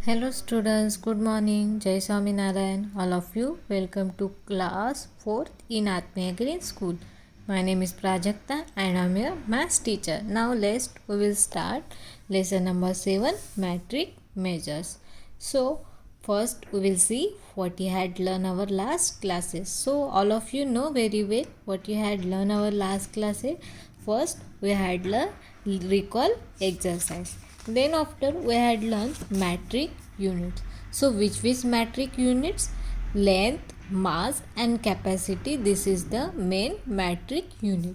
Hello students, good morning. Jai Swami Narayan. All of you, welcome to class 4th in Atmiya Green School. My name is Prajakta and I am your maths teacher. Now we will start lesson number 7, metric measures. So first we will see what you had learned our last classes. So all of you know very well what you had learned our last classes. First we had learned recall exercise. Then after we had learned metric units. So which metric units? Length, mass and capacity. This is the main metric unit.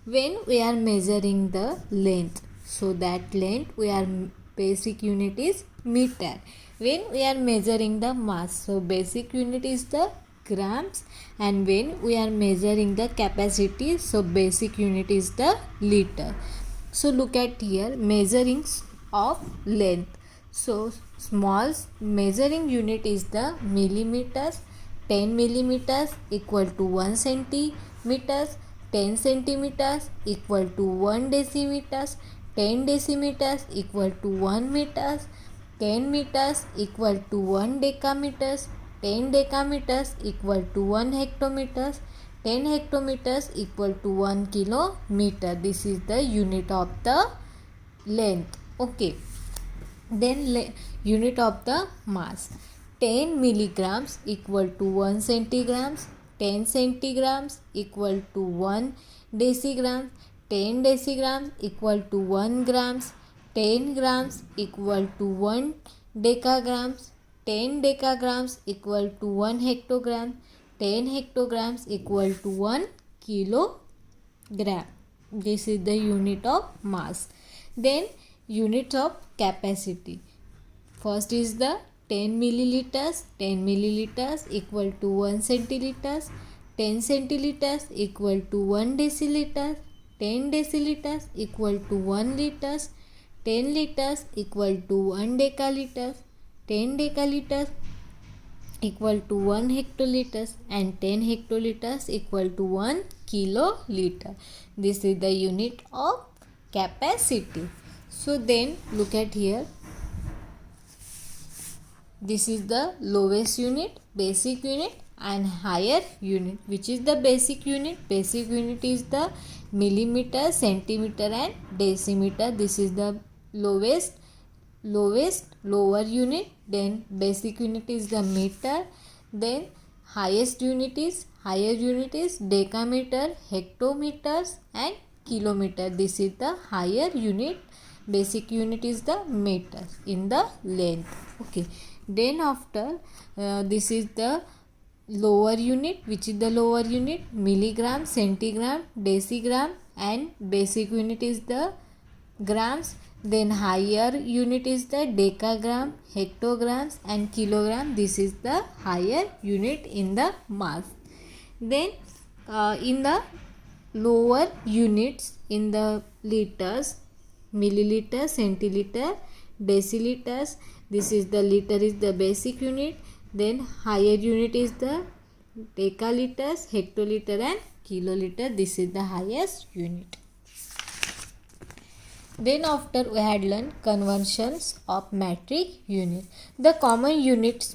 When we are measuring the length, so that length we are basic unit is meter. When we are measuring the mass, so basic unit is the grams, and when we are measuring the capacity, so basic unit is the liter. So look at here, measuring of length. So small measuring unit is the millimeters. 10 millimeters equal to 1 centimeters. 10 centimeters equal to 1 decimeters. 10 decimeters equal to 1 meters. 10 meters equal to 1 decameters. 10 decameters equal to 1 hectometers. 10 hectometers equal to 1 kilometer. This is the unit of the length. Okay. Then unit of the mass. 10 milligrams equal to 1 centigrams. 10 centigrams equal to 1 decigram. 10 decigrams equal to 1 grams. 10 grams equal to 1 decagrams. 10 decagrams equal to 1 hectogram. 10 hectograms equal to 1 kilogram. This is the unit of mass. Then unit of capacity. First is the 10 milliliters. 10 milliliters equal to 1 centiliters. 10 centiliters equal to 1 deciliter. 10 deciliters equal to 1 liters. 10 liters equal to 1 decaliter. 10 decaliters equal to 1 hectoliters, and 10 hectoliters equal to 1 kiloliter. This is the unit of capacity. So then look at here. This is the lowest unit, basic unit, and higher unit. Which is the basic unit? Basic unit is the millimeter, centimeter and decimeter. This is the lowest lower unit. Then basic unit is the meter. Then highest unit is decameter, hectometers and kilometer. This is the higher unit. Basic unit is the meter in the length. Okay. Then after this is the lower unit. Which is the lower unit? Milligram, centigram, decigram, and basic unit is the grams. Then higher unit is the decagram, hectograms and kilogram. This is the higher unit in the mass. Then in the lower units, in the liters, milliliter, centiliter, deciliters. This is the liter is the basic unit. Then higher unit is the decaliters, hectoliter and kiloliter. This is the highest unit. Then after we had learned conversions of metric unit. The common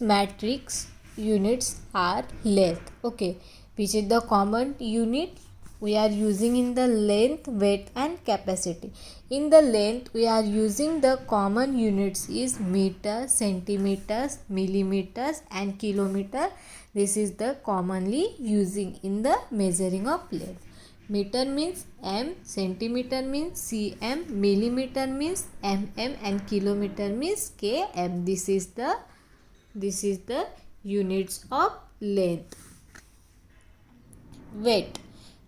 metric units are length. Okay, which is the common unit we are using in the length, weight and capacity. In the length we are using the common units is meter, centimeters, millimeters and kilometer. This is the commonly using in the measuring of length. Meter means m, centimeter means cm, millimeter means mm and kilometer means km. This is the units of length. Weight.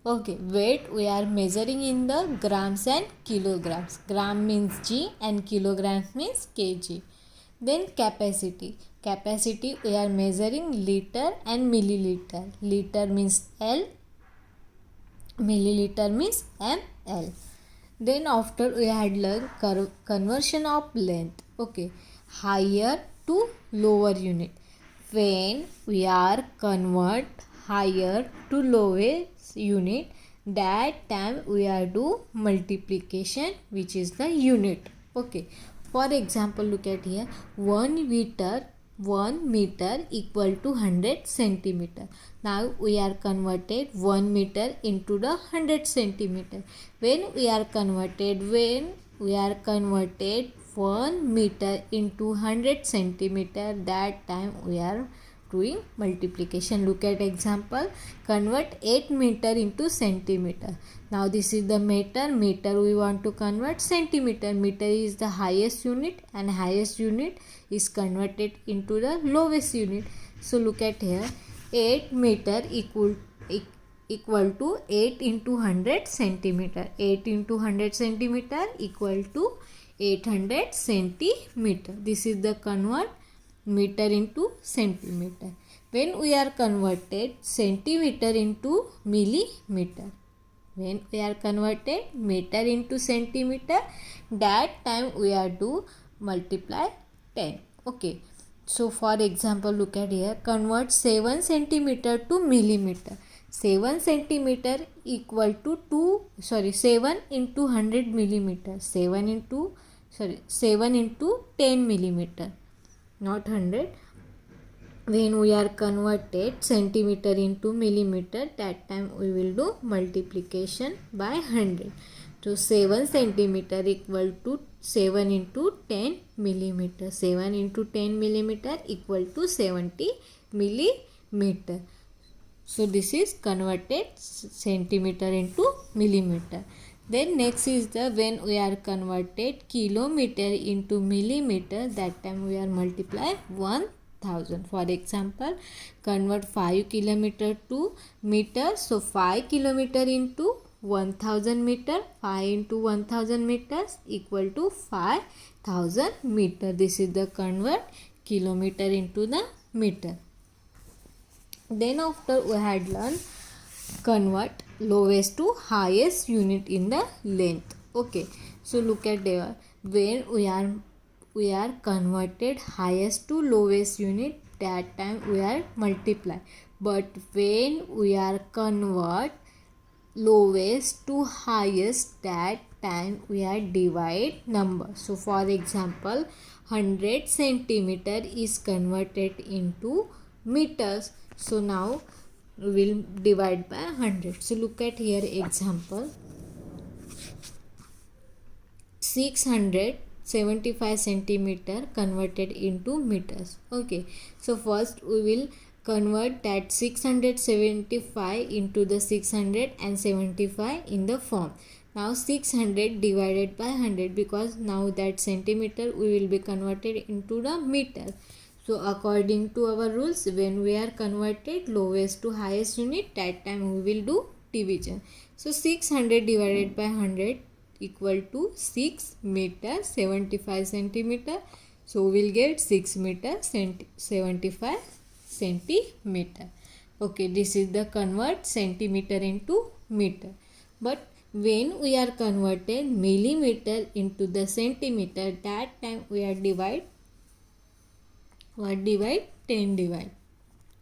Okay, weight we are measuring in the grams and kilograms. Gram means g and kilograms means kg. Then capacity. Capacity we are measuring liter and milliliter. Liter means L, milliliter means ml. Then after we had learned conversion of length. Okay, higher to lower unit. When we are convert higher to lowest unit, that time we are do multiplication, which is the unit. Okay, For example, look at here, 1 meter equal to 100 centimeter. Now we are converted 1 meter into the 100 centimeter. When we are converted 1 meter into 100 centimeter, that time we are doing multiplication. Look at example, convert 8 meter into centimeter. Now this is the meter we want to convert centimeter. Meter is the highest unit and highest unit is converted into the lowest unit. So look at here, 8 meter equal to 8 into 100 centimeter. 8 into 100 centimeter equal to 800 centimeter. This is the convert meter into centimeter. When we are converted centimeter into millimeter, when we are converted meter into centimeter, that time we are to multiply 10. Okay. So for example, look at here, convert 7 centimeter to millimeter. 7 centimeter equal to 7 into 100 millimeter. 7 into 10 millimeter, not 100. When we are converted centimeter into millimeter, that time we will do multiplication by 100. So 7 centimeter equal to 7 into 10 millimeter. 7 into 10 millimeter equal to 70 millimeter. So this is converted centimeter into millimeter. Then next is the when we are converted kilometer into millimeter, that time we are multiply 1000. For example, convert 5 kilometer to meter. So 5 kilometer into 1000 meter. 5 into 1000 meters equal to 5000 meter. This is the convert kilometer into the meter. Then after we had learned convert lowest to highest unit in the length. Okay, so look at there, when we are converted highest to lowest unit, that time we are multiply. But when we are convert lowest to highest, that time we are divide number. So for example, 100 centimeter is converted into meters. So now we will divide by 100. So look at here example, 675 centimeter converted into meters. Okay, so first we will convert that 675 into the 675 in the form. Now 600 divided by 100, because now that centimeter we will be converted into the meter. So according to our rules, when we are converted lowest to highest unit, that time we will do division. So 600 divided by 100 equal to 6 meter 75 centimeter. So we will get 6 meter 75 centimeter. Okay, this is the convert centimeter into meter. But when we are converted millimeter into the centimeter, that time we are divide 10 divide.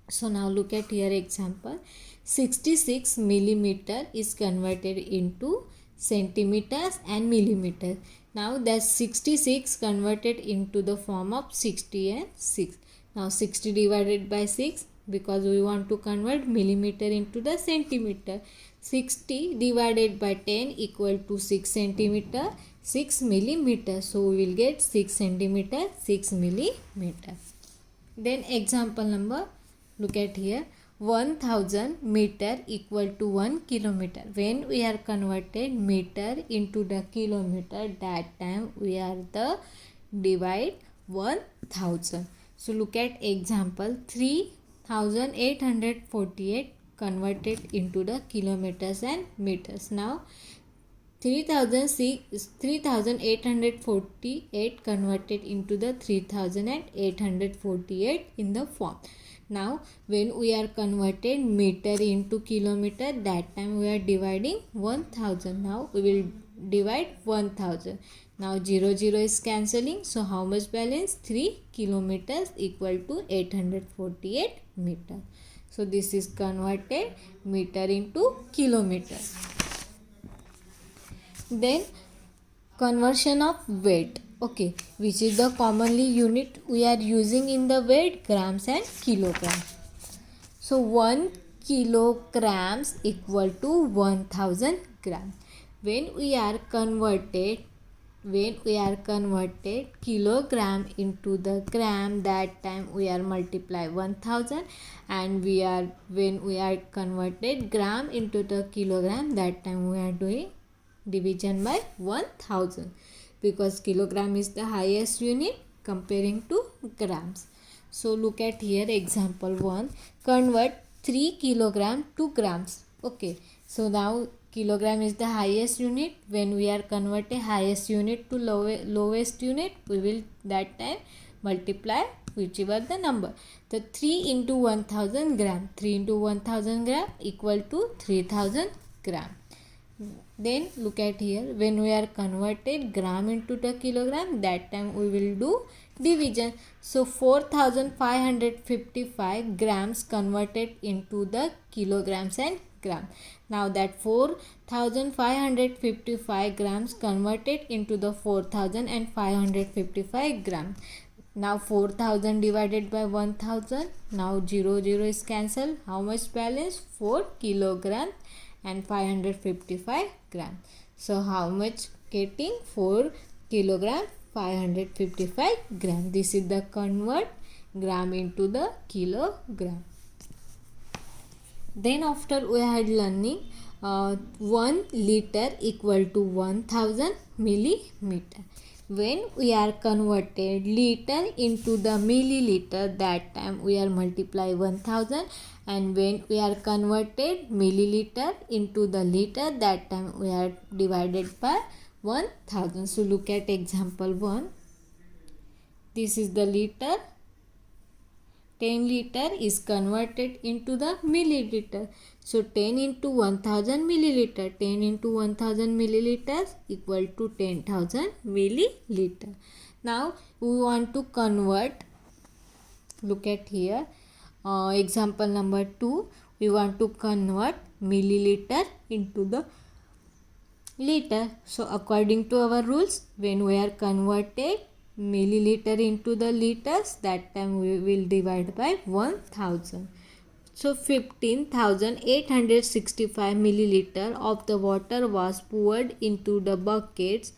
So now look at here example, 66 millimeter is converted into centimeters and millimeters. Now that 66 converted into the form of 60 and 6. Now 60 divided by 6, because we want to convert millimeter into the centimeter. 60 divided by 10 equal to 6 centimeter 6 millimeter. So we will get 6 centimeter 6 millimeter. Then example number, look at here, 1000 meter equal to 1 kilometer. When we are converted meter into the kilometer, that time we are the divide 1000. So look at example, 3848 converted into the kilometers and meters. Now 3848 converted into the 3848 in the form. Now when we are converted meter into kilometer, that time we are dividing 1000. Now we will divide 1000. Now 0 is cancelling. So how much balance? 3 kilometers equal to 848 meter. So this is converted meter into kilometer. Then conversion of weight, okay, which is the commonly unit we are using in the weight, grams and kilogram. So 1 kilograms equal to 1000 gram. When we are converted kilogram into the gram, that time we are multiply 1000, and when we are converted gram into the kilogram, that time we are doing division by 1000, because kilogram is the highest unit comparing to grams. So look at here example 1. Convert 3 kilogram to grams. Okay, so now kilogram is the highest unit. When we are converting highest unit to lowest unit, we will that time multiply whichever the number. So 3 into 1000 gram. 3 into 1000 gram equal to 3000 gram. Then look at here, when we are converted gram into the kilogram, that time we will do division. So 4555 grams converted into the kilograms and gram. Now that 4555 grams converted into the 4555 gram. Now 4000 divided by 1000. Now 0 is cancelled. How much balance? 4 kilogram and 555 gram. So how much getting? 4 kilogram 555 gram. This is the convert gram into the kilogram. Then after we had learning 1 liter equal to 1000 millimeter. When we are converted liter into the milliliter, that time we are multiply 1000, and when we are converted milliliter into the liter, that time we are divided by 1000. So look at example 1. This is the liter. 10 liter is converted into the milliliter. So 10 into 1000 milliliter. 10 into 1000 milliliters equal to 10,000 milliliter. Now we want to convert. Look at here. Example number 2. We want to convert milliliter into the liter. So according to our rules, when we are converted milliliter into the liters, that time we will divide by 1000. So 15,865 milliliter of the water was poured into the buckets.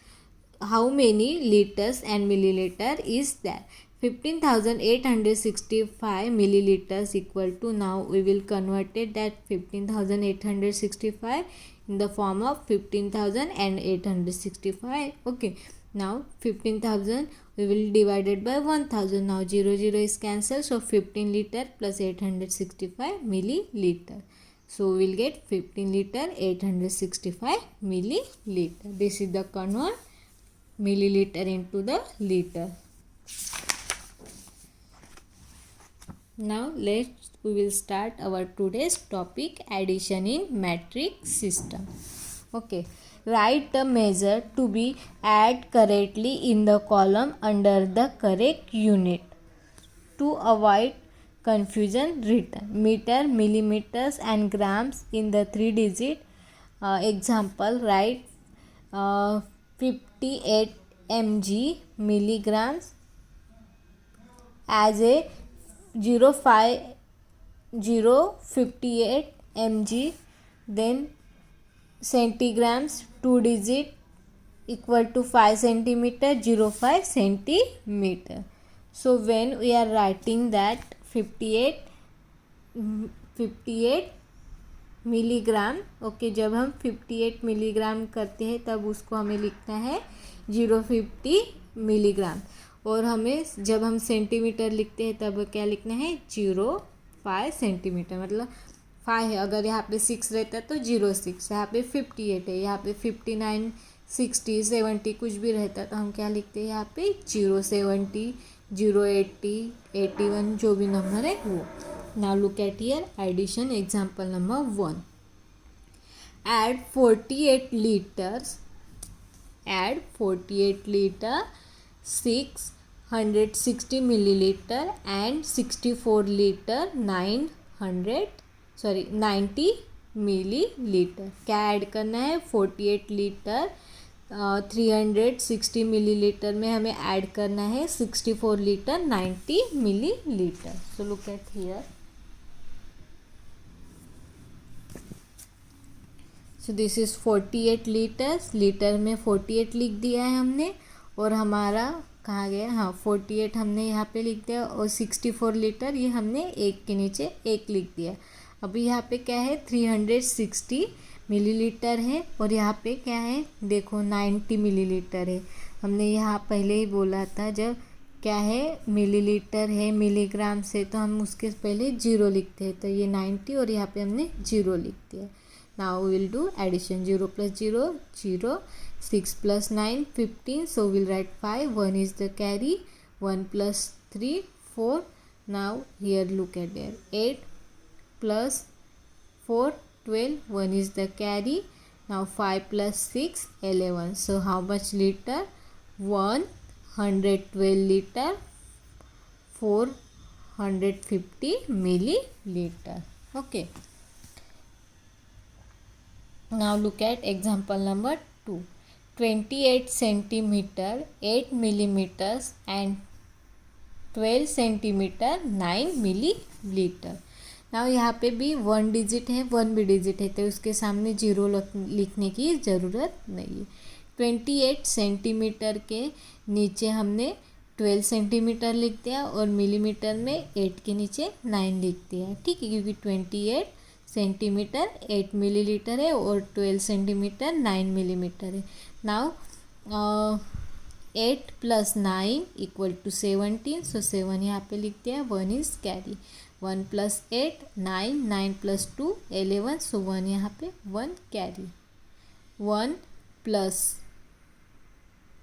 How many liters and milliliter is that? 15,865 milliliters equal to, now we will convert it that 15,865 in the form of 15,865. Okay, now 15,000 we will divide it by 1000. Now 0 is cancelled. So 15 liter plus 865 milliliter. So we will get 15 liter 865 milliliter. This is the convert milliliter into the liter. Now we will start our today's topic, addition in metric system. Okay. Write the measure to be added correctly in the column under the correct unit. To avoid confusion, written meter, millimeters and grams in the 3-digit. Example, write 58 mg milligrams as a 058 mg. Then centigrams 2-digit equal to 5 centimeter, 05 centimeter. So when we are writing that 58 milligram, okay, जब हम 58 milligram करते हैं तब उसको हमें लिखना है 050 milligram, और हमें जब हम सेंटीमीटर लिखते हैं तब क्या लिखना है 05 सेंटीमीटर, मतलब 5 है, अगर यहाँ पे 6 रहता है तो 06, यहाँ पे 58 है, यहाँ पे 59, 60, 70 कुछ भी रहता है तो हम क्या लिखते हैं यहाँ पे 070, 080, 81 जो भी नंबर है वो. Now look at here addition. Example number 1. Add 48 liters, 660 milliliter and 64 liter 90 milliliter. क्या ऐड करना है 48 लीटर 360 मिलीलीटर में हमें ऐड करना है 64 litre 90 millilitre. So look at here. So this is 48 litres. Litre में 48 लिख दिया है हमने, और हमारा कहाँ गया, हाँ 48 हमने यहाँ पे लिख दिया, और 64 लीटर ये हमने एक के नीचे एक लिख दिया. अभी यहाँ पे क्या है, 360 मिलीलीटर है, और यहाँ पे क्या है देखो 90 मिलीलीटर है. हमने यहाँ पहले ही बोला था जब क्या है मिलीलीटर है मिलीग्राम से, तो हम उसके पहले जीरो लिखते हैं, तो ये 90 और यहाँ पे हमने जीरो लिख दिया. Now we will do addition. 0 plus 0, 0. 6 plus 9, 15. So we'll write 5. 1 is the carry. 1 plus 3, 4. Now here look at there. 8 plus 4, 12. 1 is the carry. Now 5 plus 6, 11. So how much liter? 112 liter. 450 milliliter. Okay. Now look at example number 2. 28 centimeter, 8 millimeters and 12 centimeter 9 milliliter. Now यहाँ पे भी 1 digit है 1 भी digit है, तो उसके सामने zero लिखने की ज़रूरत नहीं है. 28 सेंटीमीटर के नीचे हमने 12 सेंटीमीटर लिख दिया, और मिलीमीटर में 8 के नीचे 9 लिख दिया. ठीक है, क्योंकि 28 सेंटीमीटर 8 मिलीलीटर है, और 12 सेंटीमीटर 9 मिलीमीटर है. Now 8 plus 9 equal to 17. So 7 यहाँ पे लिख दिया. 1 is carry. 1 plus 8 9, 9 plus 2 11. So 1 यहाँ पे 1 carry. 1 plus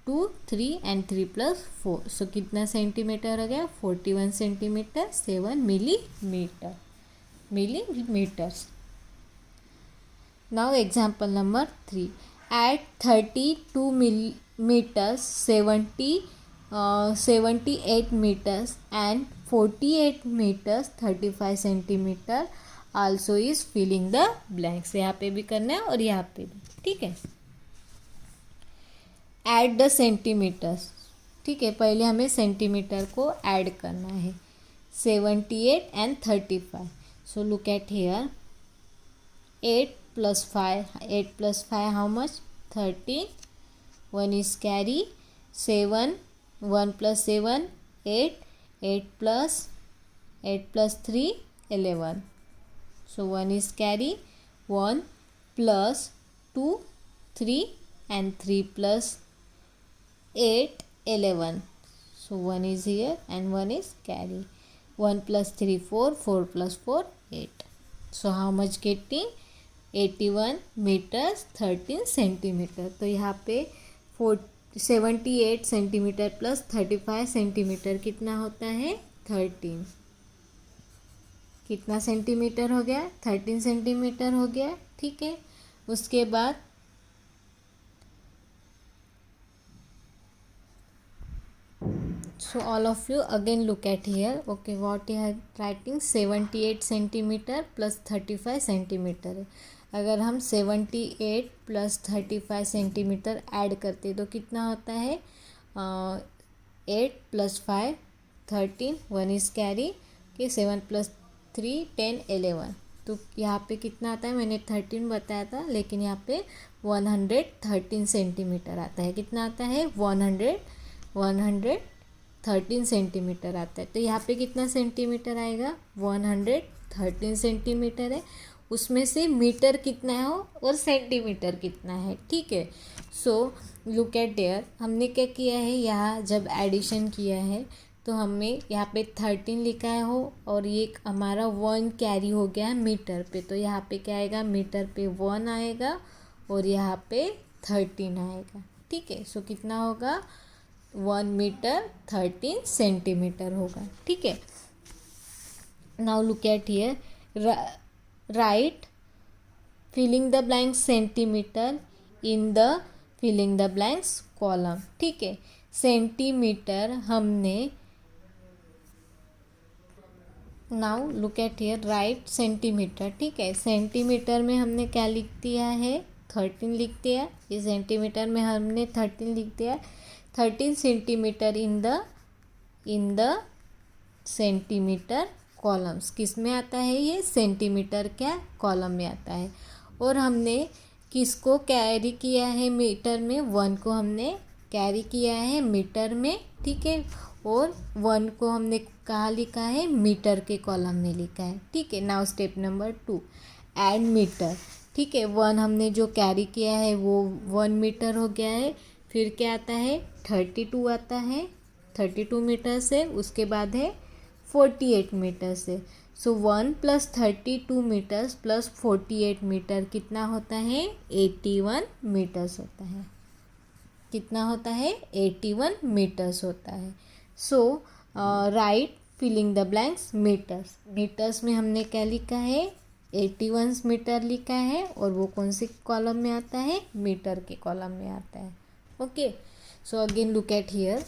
2 3 and 3 plus 4. So कितना सेंटीमीटर हो गया, 41 centimetre 7 millimetre. millimeters. Now example number 3. At 32 meters, 78 meters and 48 meters 35 centimeter also is filling the blanks. यहाँ पे भी करना है और यहाँ पे भी. ठीक है. Add the centimeters. ठीक है, पहले हमें सेंटीमीटर को ऐड करना है. 78 and 35. So look at here. 8 plus 5. 8 plus 5 how much? 13. 1 is carry. 7. 1 plus 7 8. 8 plus 3 11. So 1 is carry. 1 plus 2 3 and 3 plus 8 11. So 1 is here and 1 is carry. 1 plus 3 4. 4 plus 4 8. So how much getting? 81 meters 13 centimetre. तो यहाँ पे 78 centimetre plus 35 centimetre कितना होता है, 13. कितना centimetre हो गया, 13 centimetre हो गया. ठीक है, उसके बाद so all of you again look at here. Okay, what you are writing, 78 centimetre plus 35 centimetre है. अगर हम 78 प्लस 35 सेंटीमीटर ऐड करते तो कितना होता है, 8 plus 5 13. 1 is carry. Okay, 7 plus 3 10 11. तो यहाँ पे कितना आता है, मैंने 13 बताया था, लेकिन यहाँ पे 113 सेंटीमीटर आता है. कितना आता है, 113 सेंटीमीटर आता है. तो यहाँ पे कितना सेंटीमीटर आएगा, 113 सेंटीमीटर है. उसमें से मीटर कितना है और सेंटीमीटर कितना है. ठीक है, सो लुक एट देयर. हमने क्या किया है, यहाँ जब एडिशन किया है तो हमें यहाँ पे 13 लिखा है हो, और ये हमारा 1 कैरी हो गया है मीटर पे. तो यहाँ पे क्या आएगा, मीटर पे 1 आएगा और यहाँ पे 13 आएगा. ठीक है, सो कितना होगा, 1 मीटर 13 सेंटीमीटर होगा. ठीक है, now look at here. Write filling the blanks centimetre in the filling the blanks column. ठीक है, सेंटीमीटर हमने, now look at here, write centimetre. ठीक है, सेंटीमीटर में हमने क्या लिख दिया है, 13 लिख दिया, ये सेंटीमीटर में हमने 13 लिख दिया। 13 centimetre in the centimetre columns, किस में आता है ये, सेंटीमीटर क्या कॉलम में आता है। और हमने किसको कैरी किया है मीटर में, 1 को हमने कैरी किया है मीटर में, ठीक है। और 1 को हमने कहाँ लिखा है, मीटर के कॉलम में लिखा है, ठीक है। Now step number 2, add metre, ठीक है। 1 हमने जो कैरी किया है वो 1 मीटर हो गया है। फिर क्या आता है, 32 आता है, 32 मीटर से, उसके बाद है 48 मीटर से। सो 1 + 32 मीटर्स प्लस 48 मीटर कितना होता है, 81 मीटर्स होता है। कितना होता है, 81 मीटर्स होता है। So right filling the blanks metres. Metres में हमने क्या लिखा है, 81 मीटर लिखा है, और वो कौन से कॉलम में आता है, मीटर के कॉलम में आता है। Okay, so again look at here,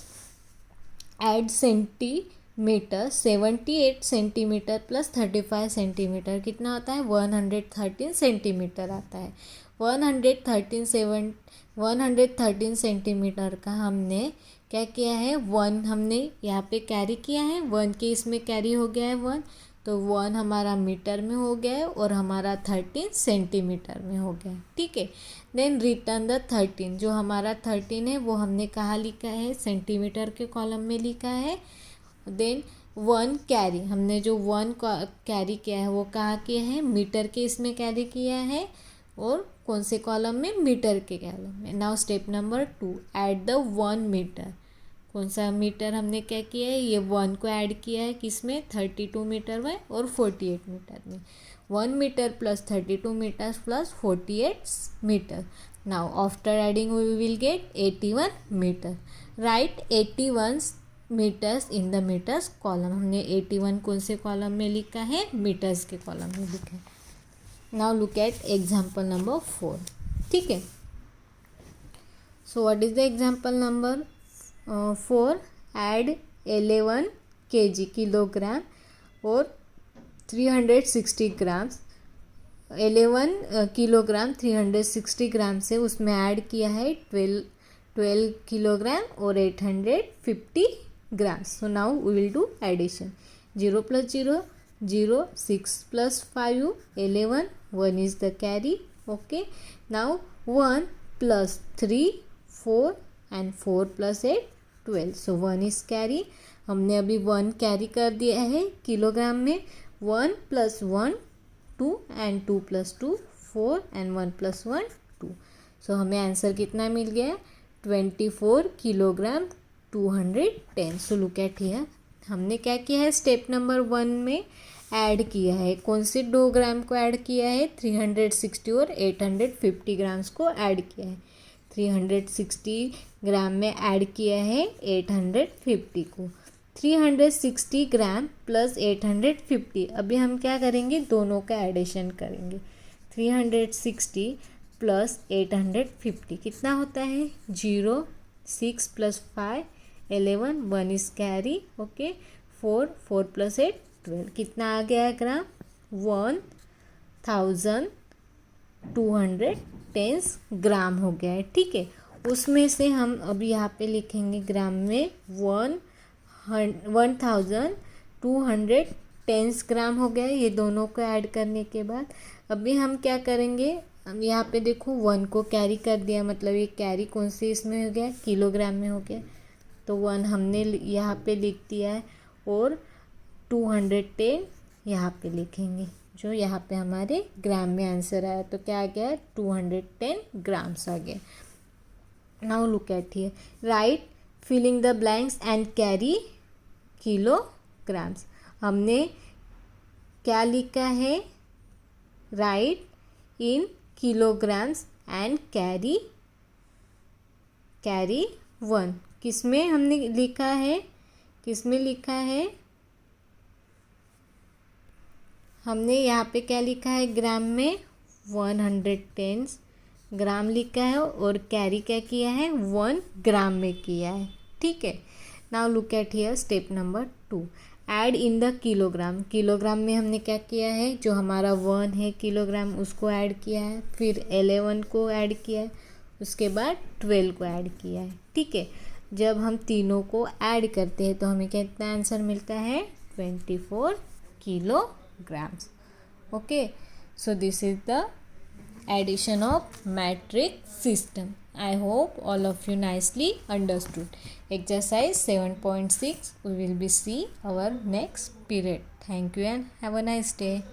add centimetre, 78 centimetre plus 35 centimetre कितना होता है, 113 सेंटीमीटर आता है। 113 सेंटीमीटर का हमने क्या किया है, 1 हमने यहाँ पे कैरी किया है, 1 के इसमें कैरी हो गया है 1, तो 1 हमारा मीटर में हो गया है और हमारा 13 सेंटीमीटर में हो गया है, ठीक है। देन रिटर्न द 13, जो हमारा 13 है वो हमने कहाँ लिखा है, सेंटीमीटर के कॉलम में लिखा है। देन 1 कैरी, हमने जो 1 कैरी किया है वो कहाँ किया है, मीटर के इसमें कैरी किया है, और कौन से कॉलम में, मीटर के कॉलम में। Now step number 2, add the 1 metre. कौन सा मीटर हमने क्या किया है, ये 1 को ऐड किया है किसमें, 32 मीटर में और 48 मीटर में। 1 metre plus 32 metre plus 48 metre. Now after adding we will get 81 metre. Write 81 metres in the metres column. हमने 81 कौन से कॉलम में लिखा है, मीटर्स के कॉलम में लिखा है। Now look eight example number 4, ठीक है। So what is the example number 4, add 11 kg kilogram और 360 ग्राम्स। 11 किलोग्राम 360 ग्राम से उसमें ऐड किया है 12 किलोग्राम और 850 grams. So now we will do addition. 0 plus 0, 0, 6 plus 5, 11, 1 is the carry. Okay. Now 1 plus 3, 4 and 4 plus 8, 12. So 1 is carry. हमने अभी 1 carry कर दिया है किलोग्राम में. 1 plus 1, 2 and 2 plus 2, 4 and 1 plus 1, 2. So हमें आंसर कितना मिल गया, 24 kilogram 210. So look at here, हमने क्या किया है, स्टेप नंबर 1 में ऐड किया है, कौन से 2 ग्राम को ऐड किया है, 360 और 850 ग्राम्स को ऐड किया है। 360 ग्राम में ऐड किया है 850 को। 360 ग्राम प्लस 850, अभी हम क्या करेंगे, दोनों का एडिशन करेंगे। 360 प्लस 850 कितना होता है, 0, 6 plus 5, 11, 1 is carry. Okay, 4, 4 plus 8, 12. कितना आ गया है ग्राम, 1210 ग्राम हो गया है, ठीक है। उसमें से हम अभी यहाँ पे लिखेंगे ग्राम में 1210 ग्राम हो गया है, ये दोनों को ऐड करने के बाद। अभी हम क्या करेंगे, हम यहाँ पे देखो 1 को कैरी कर दिया, मतलब ये कैरी कौन से इसमें हो गया, किलोग्राम में हो गया, तो 1 हमने यहाँ पे लिख दिया है और 210 यहाँ पे लिखेंगे, जो यहाँ पे हमारे ग्राम में आंसर आया, तो क्या आ गया, 210 ग्राम्स आ गया। Now look at here, write filling the blanks and carry kilograms. हमने क्या लिखा है, write in kilograms and carry 1। किसमें हमने लिखा है, किसमें लिखा है, हमने यहाँ पे क्या लिखा है, ग्राम में 110 ग्राम लिखा है और कैरी क्या किया है, 1 ग्राम में किया है, ठीक है। Now look at here step number 2, add in the kilogram, kilogram में हमने क्या किया है, जो हमारा 1 है किलोग्राम उसको ऐड किया है, फिर 11 को ऐड किया है, उसके बाद 12 को ऐड किया है। ठीक है, जब हम तीनों को ऐड करते हैं तो हमें कितना आंसर मिलता है, 24 kilograms. Okay, so this is the addition of metric system. I hope all of you nicely understood. Exercise 7.6 we will be see our next period. Thank you and have a nice day.